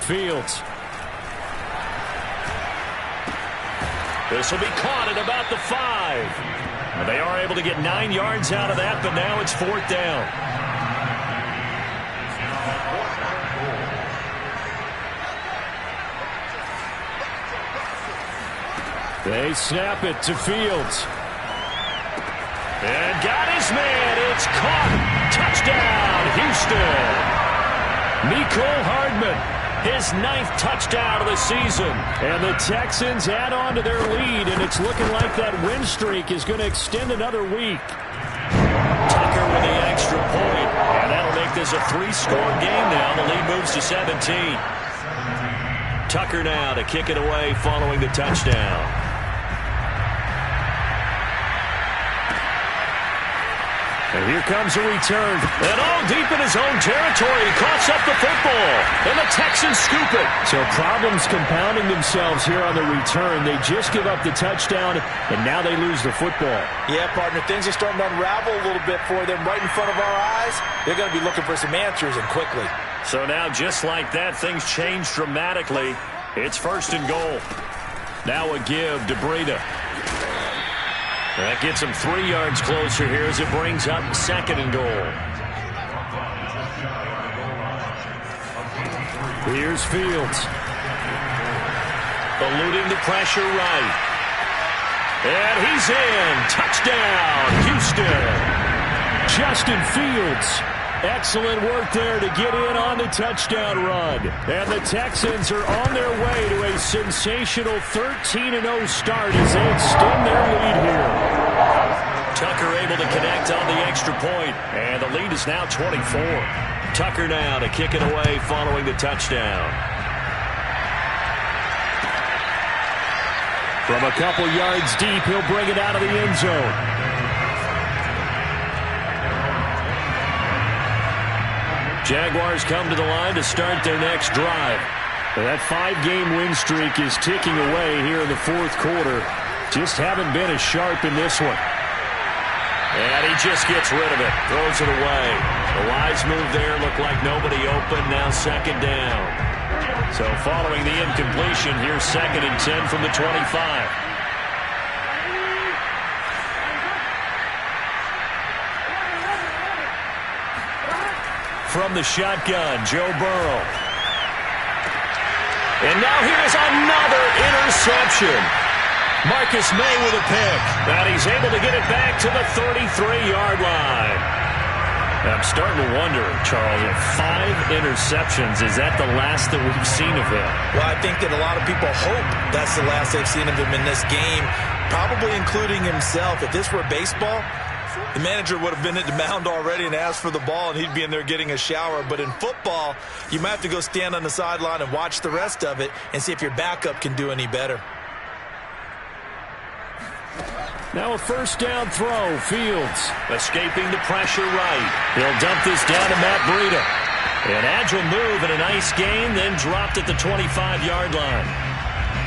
C: Fields.
A: This will be caught at about the 5. They are able to get 9 yards out of that, but now it's 4th down.
C: They snap it to Fields.
A: And got his man. It's caught. Touchdown, Houston. Mecole Hardman, his 9th touchdown of the season.
C: And the Texans add on to their lead, and it's looking like that win streak is going to extend another week.
A: Tucker with the extra point, and that'll make this a 3-score game now. The lead moves to 17. Tucker now to kick it away following the touchdown.
C: And here comes a return.
A: And all deep in his own territory. Coughs up the football. And the Texans scoop it.
C: So problems compounding themselves here on the return. They just give up the touchdown, and now they lose the football.
B: Yeah, partner, things are starting to unravel a little bit for them right in front of our eyes. They're going to be looking for some answers, and quickly.
A: So now, just like that, things change dramatically. It's 1st and goal. Now a give to Breida. That gets him 3 yards closer here as it brings up 2nd and goal.
C: Here's Fields.
A: Eluding the pressure right. And he's in. Touchdown, Houston.
C: Justin Fields. Excellent work there to get in on the touchdown run. And the Texans are on their way to a sensational 13-0 start as they extend their lead here.
A: Tucker able to connect on the extra point, and the lead is now 24. Tucker now to kick it away following the touchdown.
C: From a couple yards deep, he'll bring it out of the end zone.
A: Jaguars come to the line to start their next drive.
C: That 5-game win streak is ticking away here in the 4th quarter. Just haven't been as sharp in this one.
A: And he just gets rid of it. Throws it away. The wise move there. Looked like nobody open. Now 2nd down. So following the incompletion, here's 2nd and 10 from the 25. From the shotgun, Joe Burrow. And now here's another interception. Marcus May with a pick. And he's able to get it back to the 33-yard line. I'm starting to wonder, Charles, if 5 interceptions, is that the last that we've seen of him?
B: Well, I think that a lot of people hope that's the last they've seen of him in this game, probably including himself. If this were baseball, the manager would have been at the mound already and asked for the ball, and he'd be in there getting a shower. But in football, you might have to go stand on the sideline and watch the rest of it and see if your backup can do any better.
A: Now a first down throw. Fields escaping the pressure right. He'll dump this down to Matt Breida. An agile move and a nice gain, then dropped at the 25-yard line.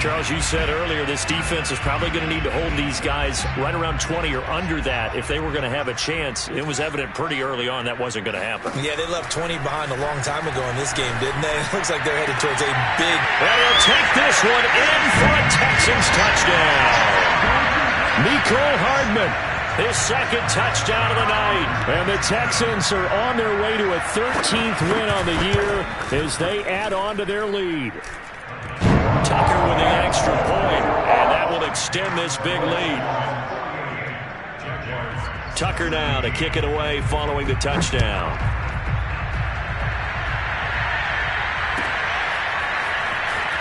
A: Charles, you said earlier this defense is probably going to need to hold these guys right around 20 or under that if they were going to have a chance. It was evident pretty early on that wasn't going to happen.
B: Yeah, they left 20 behind a long time ago in this game, didn't they? It looks like they're headed towards a big...
A: And he'll take this one in for a Texans touchdown. Mecole Hardman, his second touchdown of the night. And the Texans are on their way to a 13th win on the year as they add on to their lead. Tucker with the extra point, and that will extend this big lead. Tucker now to kick it away following the touchdown.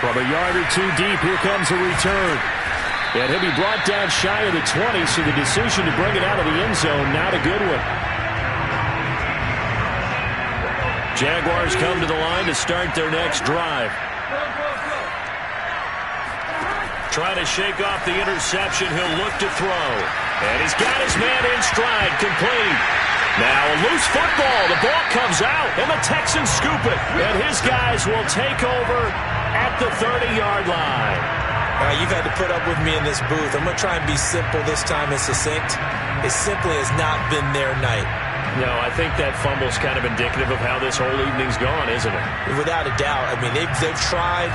A: From a yard or two deep, here comes a return. And he'll be brought down shy of the 20, so the decision to bring it out of the end zone, not a good one. Jaguars come to the line to start their next drive. Trying to shake off the interception, he'll look to throw. And he's got his man in stride, complete. Now a loose football, the ball comes out, and the Texans scoop it. And his guys will take over at the 30-yard line.
B: You've had to put up with me in this booth. I'm going to try and be simple this time and succinct. It simply has not been their night.
A: No, I think that fumble's kind of indicative of how this whole evening's gone, isn't it?
B: Without a doubt. I mean, they've tried,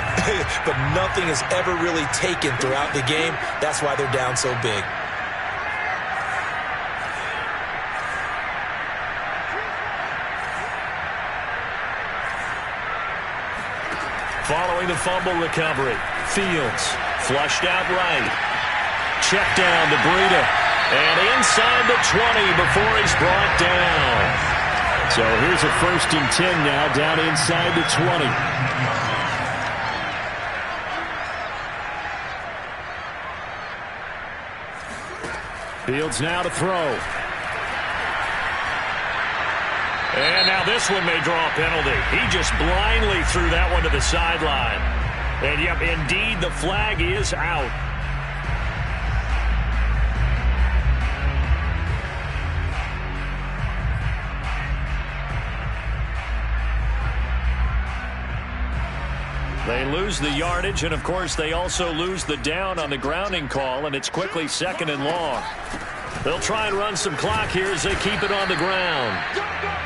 B: but nothing has ever really taken throughout the game. That's why they're down so big.
A: Following the fumble recovery, Fields flushed out right. Check down to Breida. And inside the 20 before he's brought down. So here's a 1st and 10 now down inside the 20. Fields now to throw. And now this one may draw a penalty. He just blindly threw that one to the sideline. And yep, indeed, the flag is out. They lose the yardage, and of course they also lose the down on the grounding call, and it's quickly 2nd and long. They'll try and run some clock here as they keep it on the ground.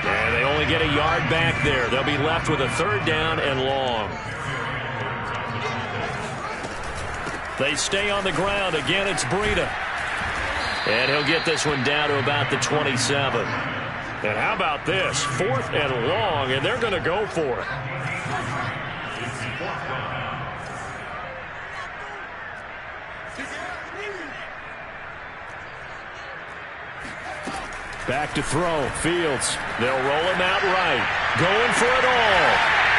A: And they only get a yard back there. They'll be left with a 3rd down and long. They stay on the ground. Again, it's Breida. And he'll get this one down to about the 27. And how about this? 4th and long, and they're going to go for it. Back to throw. Fields. They'll roll him out right. Going for it all.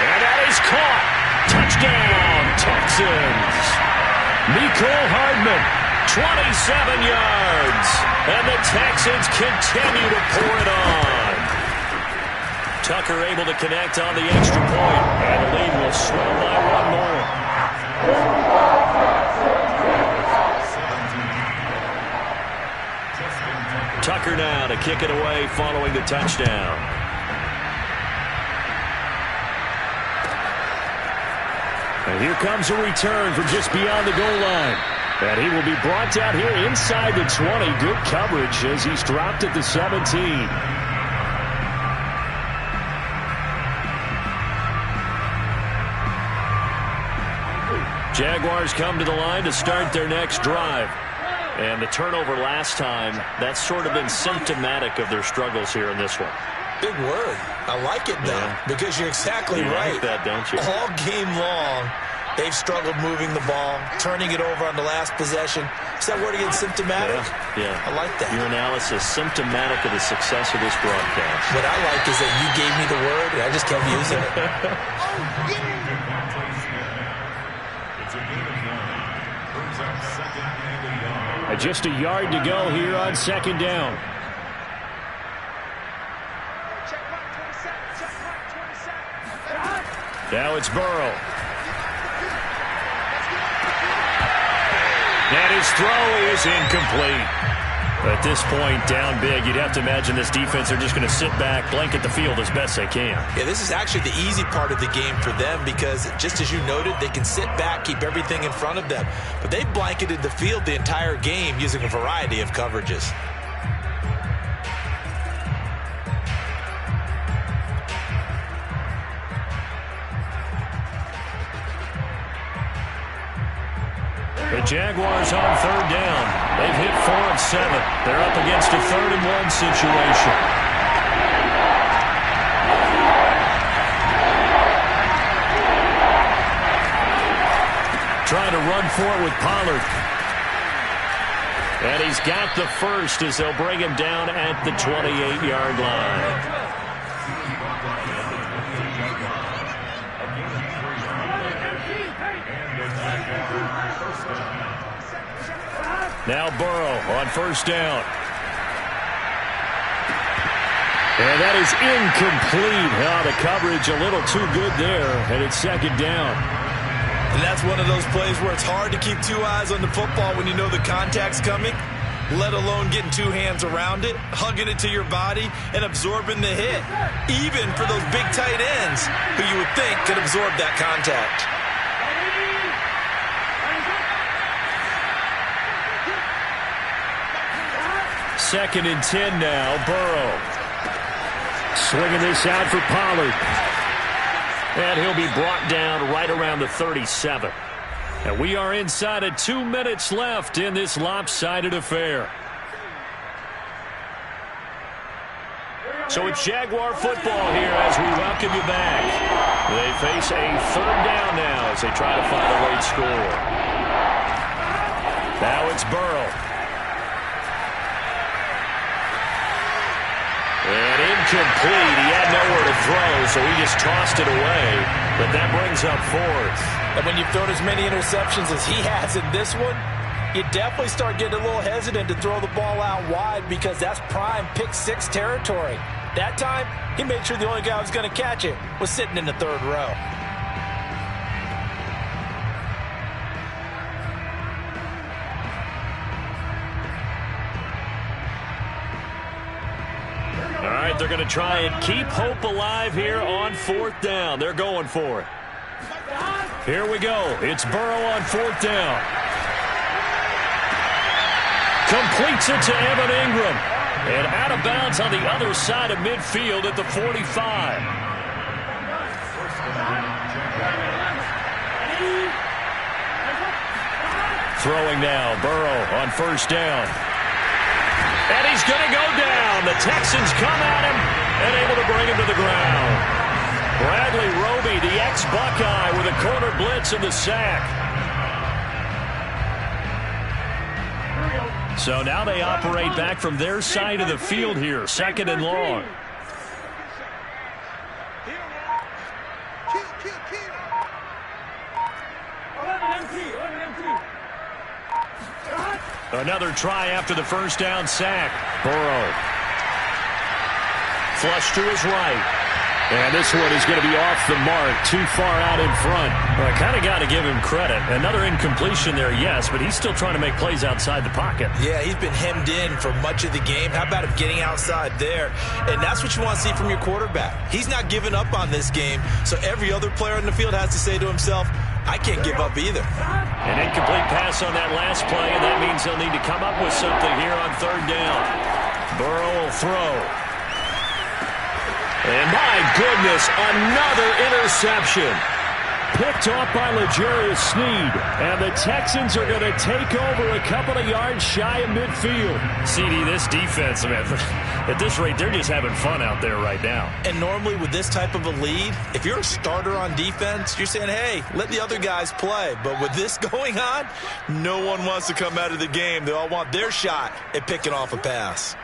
A: And that is caught. Touchdown, Texans. Mecole Hardman, 27 yards. And the Texans continue to pour it on. Tucker able to connect on the extra point. And the lead will swell by 1 more. Tucker now to kick it away following the touchdown. And here comes a return from just beyond the goal line. And he will be brought down here inside the 20. Good coverage as he's dropped at the 17. Jaguars come to the line to start their next drive. And the turnover last time, that's sort of been symptomatic of their struggles here in this one.
B: Big word. I like it, though, because you're exactly right.
A: You like that, don't you?
B: All game long, They've struggled moving the ball, turning it over on the last possession. Is that word again, symptomatic?
C: Yeah.
B: I like that.
C: Your analysis, symptomatic of the success of this broadcast.
B: What I like is that you gave me the word, and I just kept using it.
A: Just a yard to go here on second down. Now it's Burrow. And his throw is incomplete. At this point, down big, you'd have to imagine this defense are just going to sit back, blanket the field as best they can.
B: Yeah, this is actually the easy part of the game for them because, just as you noted, they can sit back, keep everything in front of them. But they've blanketed the field the entire game using a variety of coverages.
A: The Jaguars on third down. They've hit 4 of 7. They're up against a 3rd-and-1 situation. Trying to run for it with Pollard. And he's got the first as they'll bring him down at the 28-yard line. Now Burrow on first down. And that is incomplete. Oh, the coverage a little too good there, and it's second down.
B: And that's one of those plays where it's hard to keep 2 eyes on the football when you know the contact's coming, let alone getting 2 hands around it, hugging it to your body, and absorbing the hit, even for those big tight ends who you would think could absorb that contact.
A: Second and 10 now, Burrow. Swinging this out for Pollard. And he'll be brought down right around the 37. And we are inside of 2 minutes left in this lopsided affair. So it's Jaguar football here as we welcome you back. They face a 3rd down now as they try to find a late score. Now it's Burrow. And incomplete. He had nowhere to throw, so he just tossed it away. But that brings up 4th.
B: And when you've thrown as many interceptions as he has in this one, you definitely start getting a little hesitant to throw the ball out wide because that's prime pick 6 territory. That time, he made sure the only guy who was going to catch it was sitting in the 3rd row.
A: All right, they're going to try and keep hope alive here on 4th down. They're going for it. Here we go. It's Burrow on 4th down. Completes it to Evan Ingram. And out of bounds on the other side of midfield at the 45. Throwing now, Burrow on first down. And he's going to go down. The Texans come at him and able to bring him to the ground. Bradley Roby, the ex-Buckeye, with a corner blitz and the sack. So now they operate back from their side of the field here, 2nd and long. Another try after the first down sack. Burrow. Flush to his right. And this one is going to be off the mark, too far out in front. Well, I kind of got to give him credit. Another incompletion there, yes, but he's still trying to make plays outside the pocket.
B: Yeah, he's been hemmed in for much of the game. How about him getting outside there? And that's what you want to see from your quarterback. He's not giving up on this game, so every other player in the field has to say to himself, I can't give up either.
A: An incomplete pass on that last play, and that means they'll need to come up with something here on 3rd down. Burrow will throw. And my goodness, another interception. Picked off by L'Jarius Sneed. And the Texans are going to take over a couple of yards shy of midfield.
C: CD, this defense, man, at this rate, they're just having fun out there right now.
B: And normally with this type of a lead, if you're a starter on defense, you're saying, hey, let the other guys play. But with this going on, no one wants to come out of the game. They all want their shot at picking off a pass.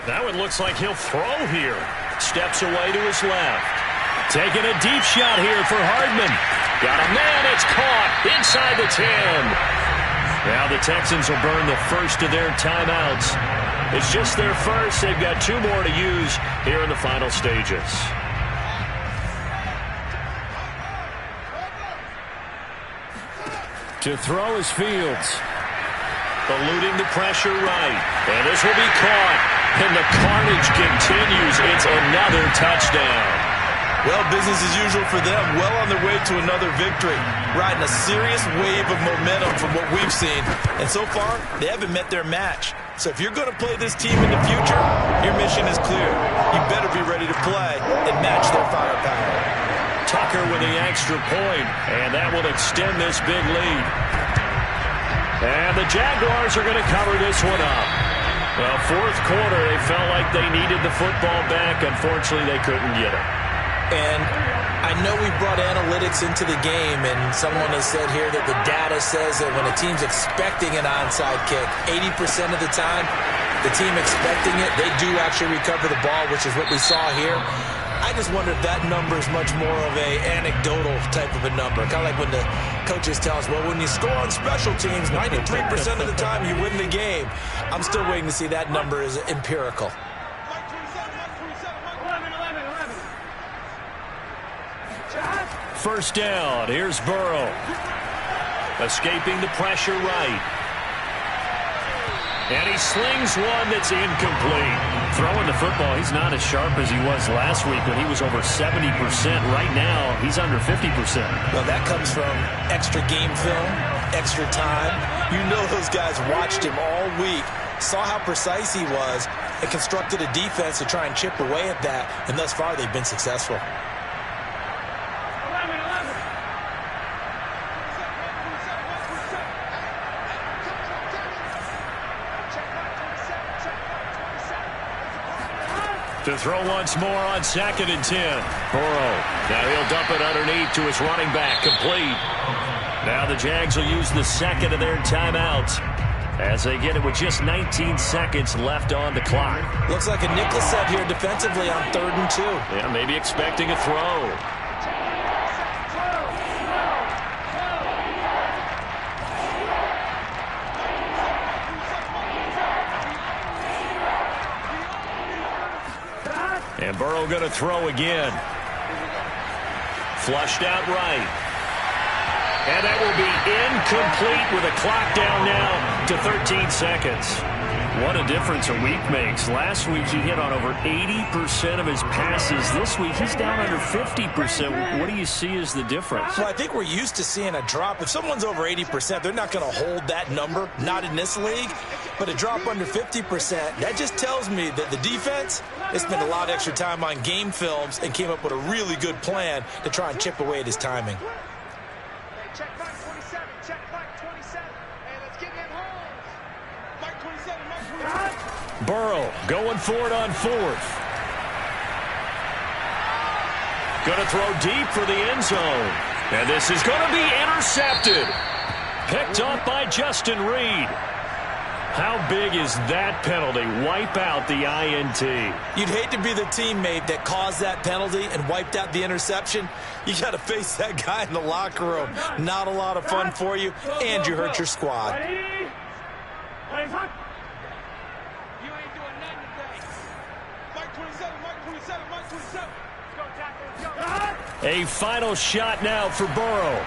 A: Now it looks like he'll throw here. Steps away to his left. Taking a deep shot here for Hardman. Got a man. It's caught inside the 10. Now the Texans will burn the first of their timeouts. It's just their first. They've got 2 more to use here in the final stages. To throw is Fields. Eluding the pressure right. And this will be caught. And the carnage continues. It's another touchdown.
B: Well, business as usual for them. Well on their way to another victory. Riding a serious wave of momentum from what we've seen. And so far, they haven't met their match. So if you're going to play this team in the future, your mission is clear. You better be ready to play and match their firepower.
A: Tucker with the extra point, and that will extend this big lead. And the Jaguars are going to cover this one up. Well, fourth quarter, they felt like they needed the football back. Unfortunately, they couldn't get it.
B: And I know we brought analytics into the game, and someone has said here that the data says that when a team's expecting an onside kick, 80% of the time, the team expecting it, they do actually recover the ball, which is what we saw here. I just wonder if that number is much more of a anecdotal type of a number. Kind of like when the coaches tell us, well, when you score on special teams, 93% of the time you win the game. I'm still waiting to see that number is empirical.
A: First down. Here's Burrow. Escaping the pressure right. And he slings one that's incomplete. Throwing the football, he's not as sharp as he was last week when he was over 70%. Right now, he's under 50%.
B: Well, that comes from extra game film, extra time. You know those guys watched him all week, saw how precise he was, and constructed a defense to try and chip away at that. And thus far, they've been successful.
A: To throw once more on 2nd and 10. Burrow. Now he'll dump it underneath to his running back. Complete. Now the Jags will use the second of their timeouts as they get it with just 19 seconds left on the clock.
B: Looks like a nickel set here defensively on 3rd and 2.
A: Yeah, maybe expecting a throw. And Burrow going to throw again. Flushed out right. And that will be incomplete with a clock down now to 13 seconds. What a difference a week makes. Last week he hit on over 80% of his passes. This week he's down under 50%. What do you see as the difference?
B: Well, I think we're used to seeing a drop. If someone's over 80%, they're not going to hold that number. Not in this league. But a drop under 50%, that just tells me that the defense has spent a lot of extra time on game films and came up with a really good plan to try and chip away at his timing.
D: Check back 27, check back 27. Hey, let's get him home. Mike 27, Mike 27.
A: Burrow going for it on 4th. Going to throw deep for the end zone. And this is going to be intercepted. Picked off by Justin Reed. How big is that penalty? Wipe out the INT.
B: You'd hate to be the teammate that caused that penalty and wiped out the interception. You got to face that guy in the locker room. Not a lot of fun for you, and you hurt your squad.
D: You ain't doing nothing today. Mike 27, Mike 27, Mike 27. Let's go, tackle, let's go.
A: A final shot now for Burrow.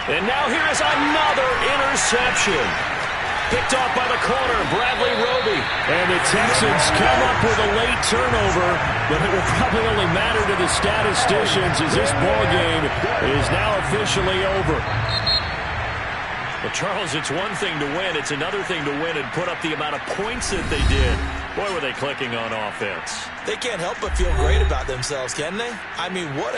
A: And now here is another interception. Picked off by the corner, Bradley Roby. And the Texans come up with a late turnover, but it will probably only matter to the statisticians as this ball game is now officially over. Well, Charles, it's one thing to win. It's another thing to win and put up the amount of points that they did. Boy, were they clicking on offense.
B: They can't help but feel great about themselves, can they? I mean, what a